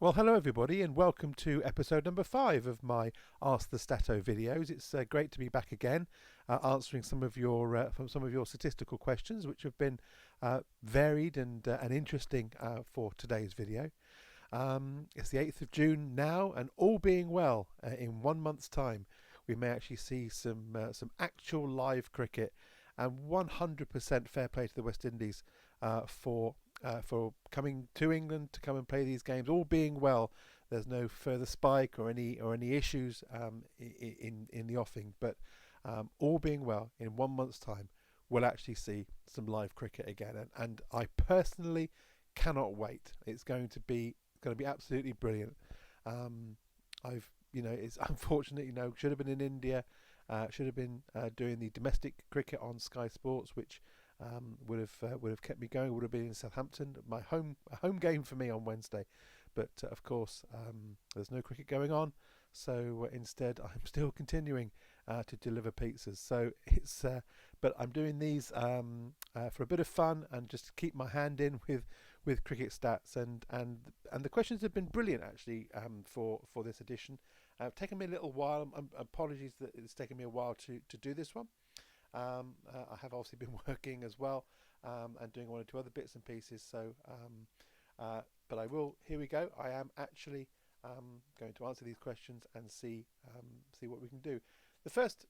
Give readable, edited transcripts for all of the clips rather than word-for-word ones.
Well, hello everybody, and welcome to episode number 5 of my Ask the Statto videos. It's great to be back again, answering some of your statistical questions, which have been varied and interesting for today's video. It's the 8th of June now, and all being well, in 1 month's time, we may actually see some actual live cricket, and 100% fair play to the West Indies for coming to England to come and play these games. All being well, there's no further spike or any issues in the offing. But all being well, in 1 month's time, we'll actually see some live cricket again, and I personally cannot wait. It's going to be absolutely brilliant. It's unfortunate, should have been in India, should have been doing the domestic cricket on Sky Sports, which would have kept me going. Would have been in Southampton, my home game for me on Wednesday, but of course there's no cricket going on, so instead I'm still continuing to deliver pizzas. So it's but I'm doing these for a bit of fun and just to keep my hand in with cricket stats, and the questions have been brilliant actually for this edition. Taken me a little while. Apologies that it's taken me a while to do this one. I have obviously been working as well, and doing one or two other bits and pieces. So, but I will. Here we go. I am actually going to answer these questions and see what we can do. The first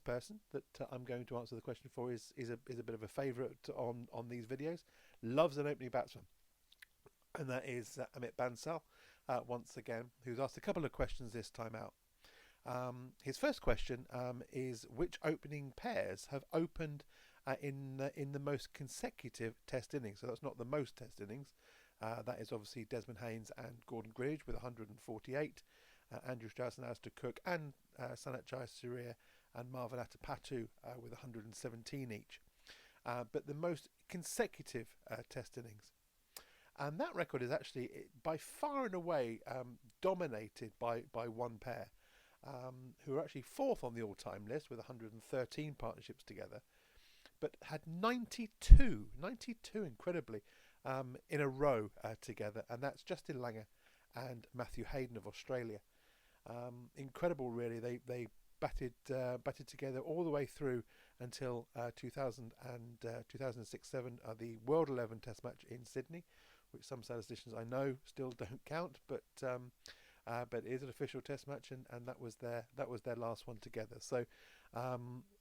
person that I'm going to answer the question for is a bit of a favourite on these videos. Loves an opening batsman, and that is Amit Bansal, once again, who's asked a couple of questions this time out. His first question is, which opening pairs have opened in the most consecutive Test innings? So that's not the most Test innings. That is obviously Desmond Haynes and Gordon Greenidge with 148, Andrew Strauss and Alistair Cook, and Sanat Jayasuriya and Marvan Atapattu with 117 each. But the most consecutive Test innings. And that record is actually by far and away dominated by one pair, who are actually fourth on the all-time list with 113 partnerships together, but had 92 incredibly in a row together, and that's Justin Langer and Matthew Hayden of Australia. Incredible, really. They batted together all the way through until 2006-07, the World 11 Test match in Sydney, which some statisticians I know still don't count, but it is an official Test match, and that was their last one together. So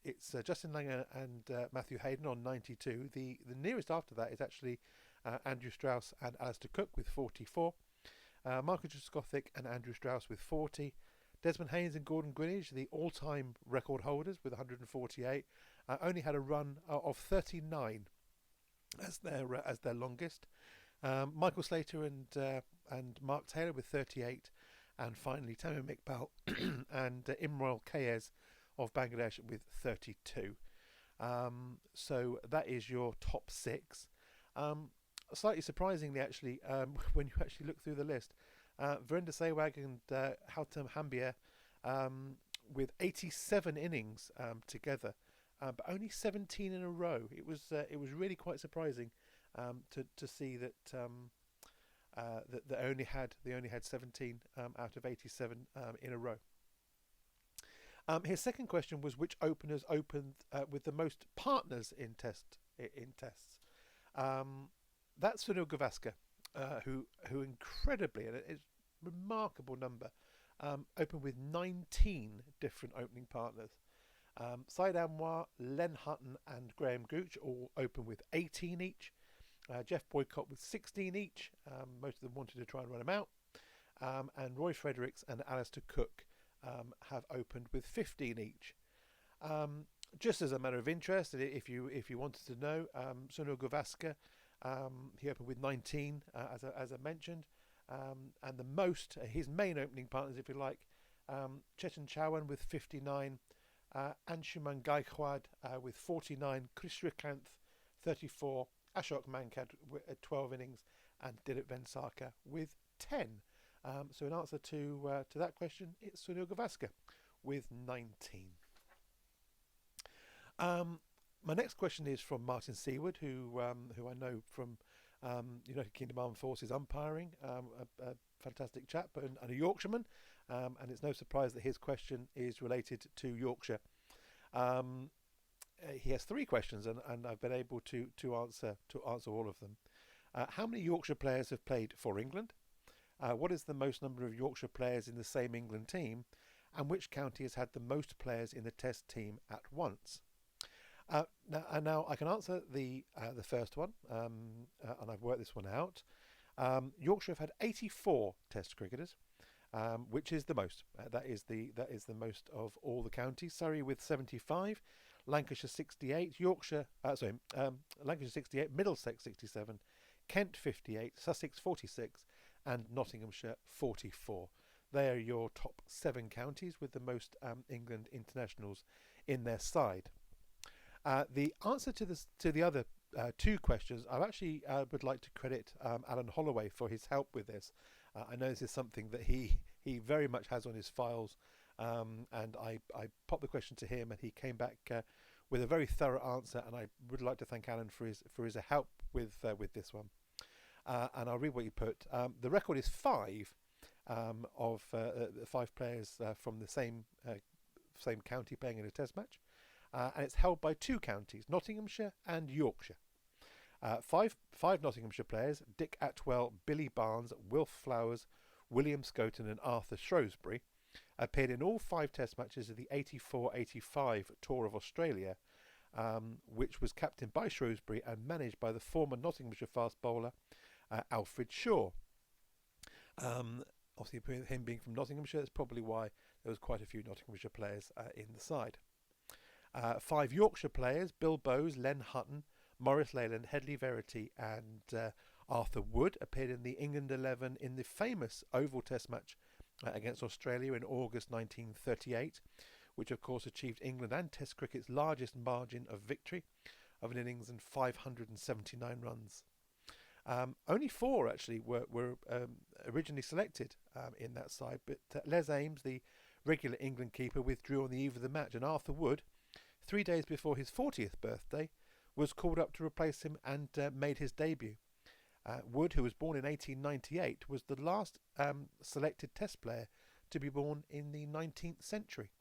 it's Justin Langer and Matthew Hayden on 92. The nearest after that is actually Andrew Strauss and Alistair Cook with 44. Marcus Trescothick and Andrew Strauss with 40. Desmond Haynes and Gordon Greenidge, the all-time record holders, with 148, only had a run of 39 as their longest. Michael Slater and Mark Taylor with 38, and finally Tamim Iqbal and Imral Kayes of Bangladesh with 32. So that is your top 6. Slightly surprisingly, actually, when you actually look through the list, Virender Sehwag and Houtam Hambier with 87 innings together, but only 17 in a row. It was really quite surprising to see that that they only had 17 out of 87 in a row. His second question was, which openers opened with the most partners in tests. That's Sunil Gavaskar, who incredibly, and it's a remarkable number, opened with 19 different opening partners. Syed Anwar, Len Hutton and Graham Gooch all opened with 18 each. Jeff Boycott with 16 each. Most of them wanted to try and run him out. And Roy Fredericks and Alistair Cook have opened with 15 each. Just as a matter of interest, if you wanted to know, Sunil Gavaskar, he opened with 19, as I mentioned, and the most, his main opening partners, if you like, Chetan Chauhan with 59, Anshuman Gaikwad with 49, Chris Srikanth 34, Ashok Mankad with 12 innings, and Dilip Vengsarkar with 10. So in answer to that question, it's Sunil Gavaskar with 19. My next question is from Martin Seward, who I know from United Kingdom Armed Forces umpiring, a fantastic chap and a Yorkshireman, and it's no surprise that his question is related to Yorkshire. Um, he has three questions, and I've been able to answer all of them. How many Yorkshire players have played for England? What is the most number of Yorkshire players in the same England team? And which county has had the most players in the Test team at once? Now I can answer the first one, and I've worked this one out. Yorkshire have had 84 Test cricketers, which is the most. That is the most of all the counties. Surrey with 75, Lancashire 68, Lancashire 68, Middlesex 67, Kent 58, Sussex 46, and Nottinghamshire 44. They are your top 7 counties with the most England internationals in their side. The answer to the other 2 questions, I actually would like to credit Alan Holloway for his help with this. I know this is something that he very much has on his files, and I popped the question to him, and he came back with a very thorough answer. And I would like to thank Alan for his help with this one. And I'll read what he put. The record is 5 of 5 players from the same county playing in a Test match. And it's held by 2 counties, Nottinghamshire and Yorkshire. Five Nottinghamshire players, Dick Atwell, Billy Barnes, Wilf Flowers, William Scoton and Arthur Shrewsbury, appeared in all 5 Test matches of the 84-85 Tour of Australia, which was captained by Shrewsbury and managed by the former Nottinghamshire fast bowler Alfred Shaw. Obviously, him being from Nottinghamshire, that's probably why there was quite a few Nottinghamshire players in the side. 5 Yorkshire players, Bill Bowes, Len Hutton, Maurice Leyland, Headley Verity and Arthur Wood, appeared in the England 11 in the famous Oval Test match against Australia in August 1938, which of course achieved England and Test cricket's largest margin of victory of an innings and 579 runs. Only 4 actually were originally selected in that side, but Les Ames, the regular England keeper, withdrew on the eve of the match, and Arthur Wood, 3 days before his 40th birthday, was called up to replace him and made his debut. Wood, who was born in 1898, was the last selected Test player to be born in the 19th century.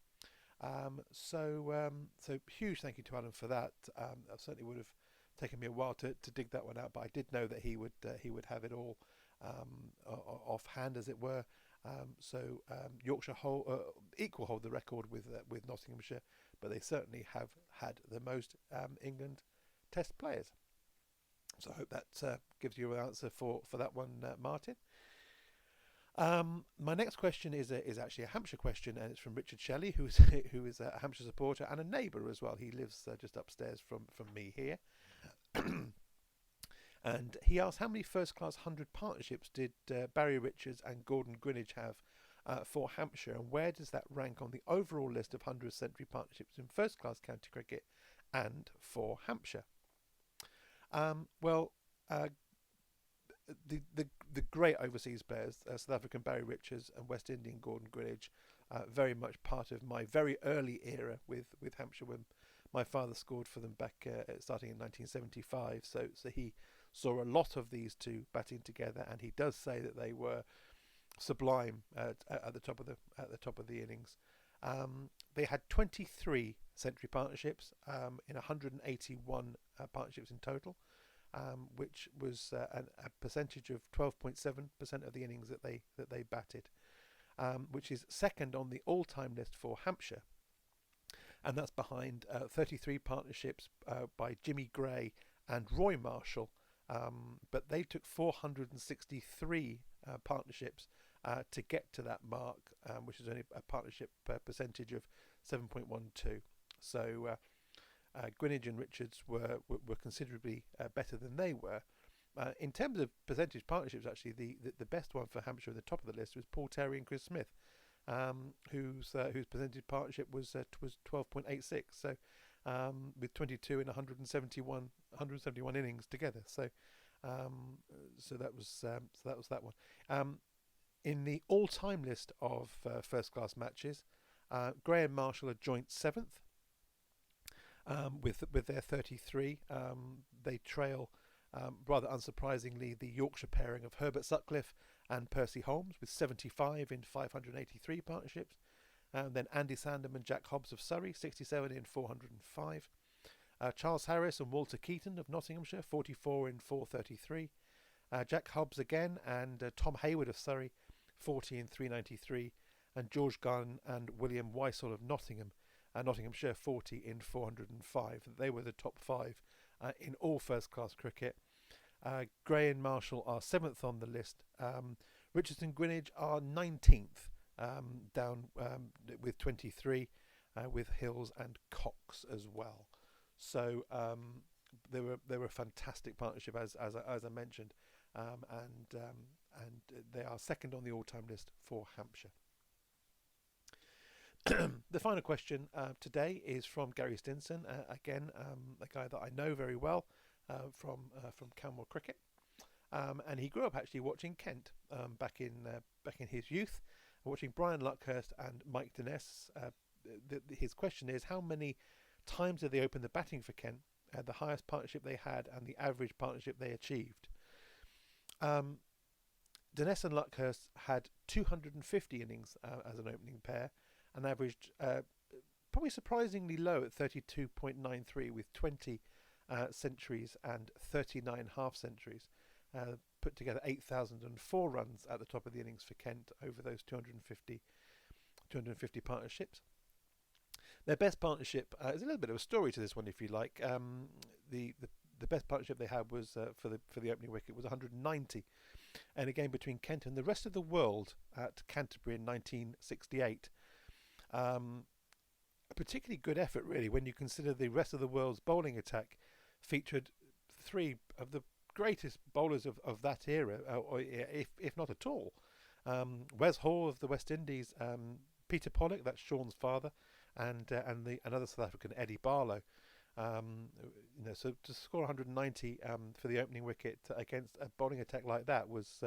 So huge thank you to Alan for that. I certainly would have taken me a while to dig that one out, but I did know that he would have it all offhand, as it were. Yorkshire hold the record with Nottinghamshire, but they certainly have had the most England Test players. So I hope that gives you an answer for that one, Martin. My next question is actually a Hampshire question, and it's from Richard Shelley, who is a Hampshire supporter and a neighbour as well. He lives just upstairs from me here. And he asked, how many first-class 100 partnerships did Barry Richards and Gordon Greenidge have for Hampshire, and where does that rank on the overall list of 100th century partnerships in first-class county cricket and for Hampshire? The great overseas players, South African Barry Richards and West Indian Gordon Greenidge, very much part of my very early era with Hampshire, when my father scored for them back starting in 1975. So he saw a lot of these 2 batting together, and he does say that they were sublime at the top of the innings. They had 23 century partnerships in 181 partnerships in total. Which was a percentage of 12.7% of the innings that they batted, which is second on the all-time list for Hampshire, and that's behind 33 partnerships by Jimmy Gray and Roy Marshall, but they took 463 partnerships to get to that mark, which is only a partnership percentage of 7.12. So Greenidge and Richards were considerably better than they were. In terms of percentage partnerships, actually, the best one for Hampshire at the top of the list was Paul Terry and Chris Smith, whose percentage partnership was 12.86. So with 22 in 171 innings together. So that was that one. In the all-time list of first-class matches, Gray and Marshall are joint 7th. With their 33, they trail Rather unsurprisingly, the Yorkshire pairing of Herbert Sutcliffe and Percy Holmes with 75 in 583 partnerships. And then Andy Sandham and Jack Hobbs of Surrey, 67 in 405. Charles Harris and Walter Keaton of Nottinghamshire, 44 in 433. Jack Hobbs again and Tom Hayward of Surrey, 40 in 393. And George Gunn and William Weissel of Nottinghamshire, 40 in 405. They were the top five in all first-class cricket. Gray and Marshall are 7th on the list. Richardson Greenidge are 19th, down with 23, with Hills and Cox as well. So they were a fantastic partnership, as I mentioned, and they are second on the all-time list for Hampshire. The final question today is from Gary Stinson, again a guy that I know very well from Camwell Cricket, and he grew up actually watching Kent back in his youth, watching Brian Luckhurst and Mike Denness. His question is, how many times did they open the batting for Kent, the highest partnership they had and the average partnership they achieved? Denness and Luckhurst had 250 innings as an opening pair and averaged probably surprisingly low at 32.93 with 20 centuries and 39 half centuries. Put together 8,004 runs at the top of the innings for Kent over those 250 partnerships. Their best partnership is a little bit of a story to this one, if you like. The best partnership they had was for the opening wicket was 190, and a game between Kent and the rest of the world at Canterbury in 1968. A particularly good effort, really, when you consider the rest of the world's bowling attack featured three of the greatest bowlers of that era, or if not at all. Wes Hall of the West Indies, Peter Pollock, that's Sean's father, and another South African, Eddie Barlow. So to score 190 for the opening wicket against a bowling attack like that was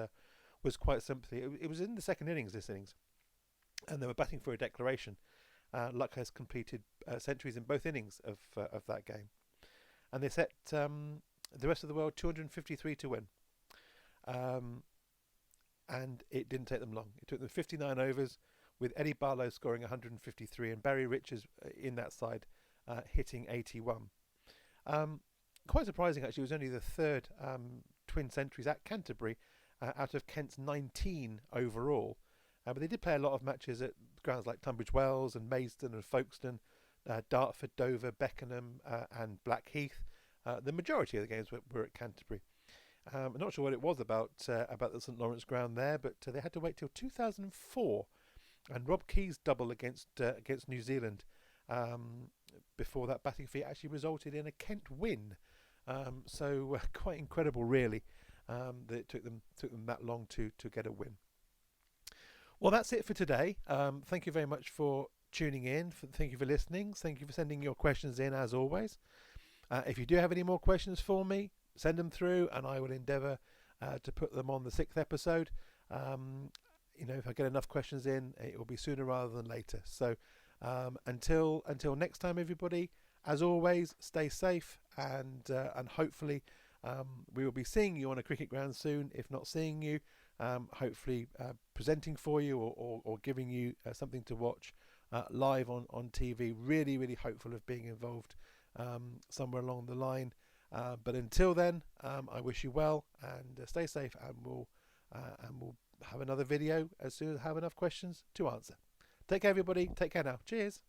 quite simply. It was in the second innings, this innings, and they were batting for a declaration. Luckhurst completed centuries in both innings of that game, and they set the rest of the world 253 to win. And it didn't take them long. It took them 59 overs, with Eddie Barlow scoring 153 and Barry Richards in that side hitting 81. Quite surprising, actually. It was only the third twin centuries at Canterbury out of Kent's 19 overall. But they did play a lot of matches at grounds like Tunbridge Wells and Maidstone and Folkestone, Dartford, Dover, Beckenham and Blackheath. The majority of the games were at Canterbury. I'm not sure what it was about the St Lawrence ground there, but they had to wait till 2004, and Rob Key's double against New Zealand before that batting feat actually resulted in a Kent win. So quite incredible, really, that it took them that long to get a win. Well, that's it for today. Thank you very much for tuning in. Thank you for listening. Thank you for sending your questions in, as always. If you do have any more questions for me, send them through, and I will endeavour to put them on the 6th episode. If I get enough questions in, it will be sooner rather than later. So until next time, everybody, as always, stay safe, and hopefully we will be seeing you on a cricket ground soon. If not seeing you, hopefully presenting for you or giving you something to watch live on TV. Really, really hopeful of being involved somewhere along the line. But until then, I wish you well, and stay safe, and we'll have another video as soon as I have enough questions to answer. Take care, everybody. Take care now. Cheers.